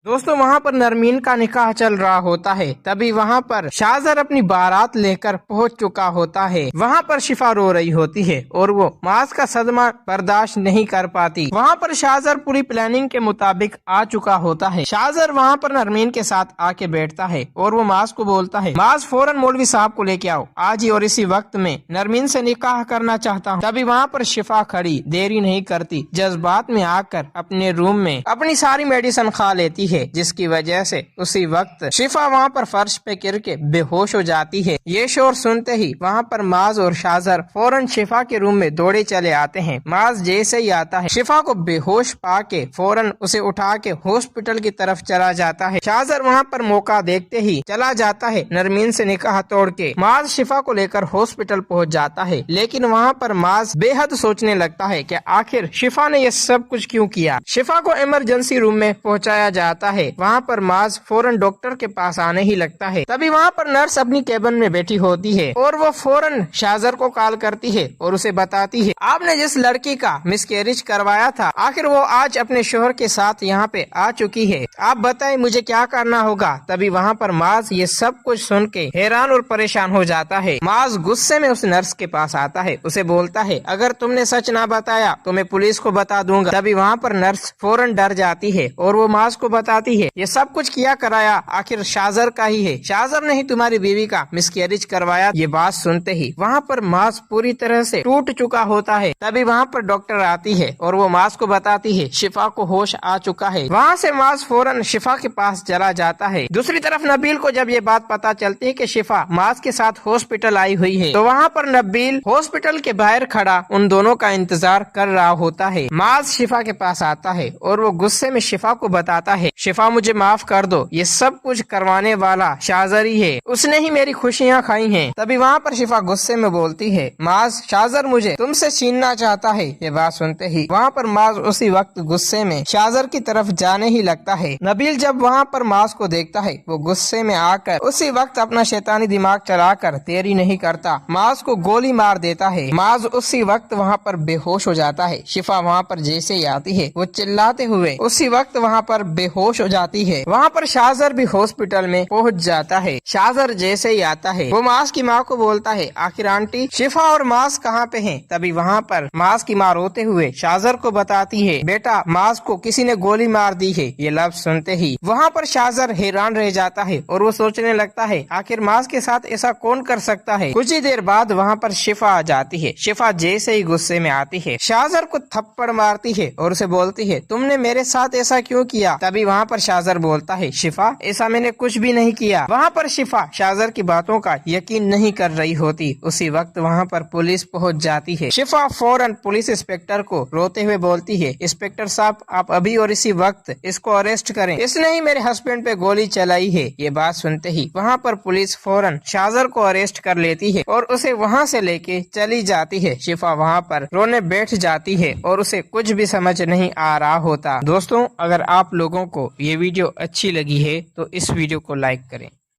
दोस्तों वहाँ पर नरमीन का निकाह चल रहा होता है। तभी वहाँ पर शाहजर अपनी बारात लेकर पहुँच चुका होता है। वहाँ पर शिफा रो रही होती है और वो माज का सदमा बर्दाश्त नहीं कर पाती। वहाँ पर शाहजर पूरी प्लानिंग के मुताबिक आ चुका होता है। शाहजर वहाँ पर नरमीन के साथ आके बैठता है और वो माज को बोलता है, माज फौरन मौलवी साहब को लेके आओ, आज ही और इसी वक्त में नरमीन से निकाह करना चाहता हूँ। तभी वहाँ पर शिफा खड़ी देरी नहीं करती, जज्बात में आकर अपने रूम में अपनी सारी मेडिसिन खा लेती है, जिसकी वजह से उसी वक्त शिफा वहाँ पर फर्श पे गिर के बेहोश हो जाती है। ये शोर सुनते ही वहाँ पर माज और शाहजर फौरन शिफा के रूम में दौड़े चले आते हैं। माज जैसे ही आता है शिफा को बेहोश पाके फौरन उसे उठा के हॉस्पिटल की तरफ चला जाता है। शाहजर वहाँ पर मौका देखते ही चला जाता है नरमीन से निकाह तोड़ के। माज शिफा को लेकर हॉस्पिटल पहुँच जाता है, लेकिन वहाँ पर माज बेहद सोचने लगता है कि आखिर शिफा ने ये सब कुछ क्यों किया। शिफा को इमरजेंसी रूम में पहुँचाया जाता है। वहाँ पर माज फौरन डॉक्टर के पास आने ही लगता है। तभी वहाँ पर नर्स अपनी केबिन में बैठी होती है और वो फौरन शाहजर को कॉल करती है और उसे बताती है, आपने जिस लड़की का मिसकैरेज करवाया था आखिर वो आज अपने शोहर के साथ यहाँ पे आ चुकी है, आप बताएं मुझे क्या करना होगा। तभी वहाँ पर माज ये सब कुछ सुन के हैरान और परेशान हो जाता है। माज गुस्से में उस नर्स के पास आता है, उसे बोलता है, अगर तुमने सच ना बताया तो मैं पुलिस को बता दूंगा। तभी वहाँ पर नर्स फौरन डर जाती है और वो माज को बताती है, ये सब कुछ किया कराया आखिर शाहजर का ही है, शाहजर ने ही तुम्हारी बीवी का मिसकैरेज करवाया। ये बात सुनते ही वहाँ पर माज पूरी तरह से टूट चुका होता है। तभी वहाँ पर डॉक्टर आती है और वो माज को बताती है शिफा को होश आ चुका है। वहाँ से माज फौरन शिफा के पास चला जाता है। दूसरी तरफ नबील को जब ये बात पता चलती है कि शिफा माज के साथ हॉस्पिटल आई हुई है, तो वहाँ पर नबील हॉस्पिटल के बाहर खड़ा उन दोनों का इंतजार कर रहा होता है। माज शिफा के पास आता है और वो गुस्से में शिफा को बताता है, शिफा मुझे माफ कर दो, ये सब कुछ करवाने वाला शाहजर ही है, उसने ही मेरी खुशियाँ खाई हैं। तभी वहाँ पर शिफा गुस्से में बोलती है, माज शाहजर मुझे तुमसे छीनना चाहता है। ये बात सुनते ही वहाँ पर माज उसी वक्त गुस्से में शाहजर की तरफ जाने ही लगता है। नबील जब वहाँ पर माज को देखता है वो गुस्से में आकर उसी वक्त अपना शैतानी दिमाग चलाकर देरी नहीं करता माज को गोली मार देता है। माज उसी वक्त वहाँ पर बेहोश हो जाता है। शिफा वहाँ पर जैसे ही आती है वो चिल्लाते हुए उसी वक्त वहाँ पर बेहोश हो जाती है। वहाँ पर शाहजर भी हॉस्पिटल में पहुँच जाता है। शाहजर जैसे ही आता है वो माज की माँ को बोलता है, आखिर आंटी शिफा और माज कहाँ पे हैं। तभी वहाँ पर माज की माँ रोते हुए शाहजर को बताती है, बेटा माज को किसी ने गोली मार दी है। ये लफ्ज सुनते ही वहाँ पर शाहजर हैरान रह जाता है और वो सोचने लगता है आखिर माज के साथ ऐसा कौन कर सकता है। कुछ ही देर बाद वहाँ पर शिफा आ जाती है। शिफा जैसे ही गुस्से में आती है शाहजर को थप्पड़ मारती है और उसे बोलती है, तुमने मेरे साथ ऐसा क्यों किया। तभी वहाँ पर शाहजर बोलता है, शिफा ऐसा मैंने कुछ भी नहीं किया। वहाँ पर शिफा शाहजर की बातों का यकीन नहीं कर रही होती। उसी वक्त वहाँ पर पुलिस पहुँच जाती है। शिफा फौरन पुलिस इंस्पेक्टर को रोते हुए बोलती है, इंस्पेक्टर साहब आप अभी और इसी वक्त इसको अरेस्ट करें, इसने ही मेरे हस्बैंड पे गोली चलाई है। ये बात सुनते ही वहाँ पर पुलिस फौरन शाहजर को अरेस्ट कर लेती है और उसे वहाँ से लेके चली जाती है। शिफा वहाँ पर रोने बैठ जाती है और उसे कुछ भी समझ नहीं आ रहा होता। दोस्तों अगर आप लोगों को ये वीडियो अच्छी लगी है तो इस वीडियो को लाइक करें।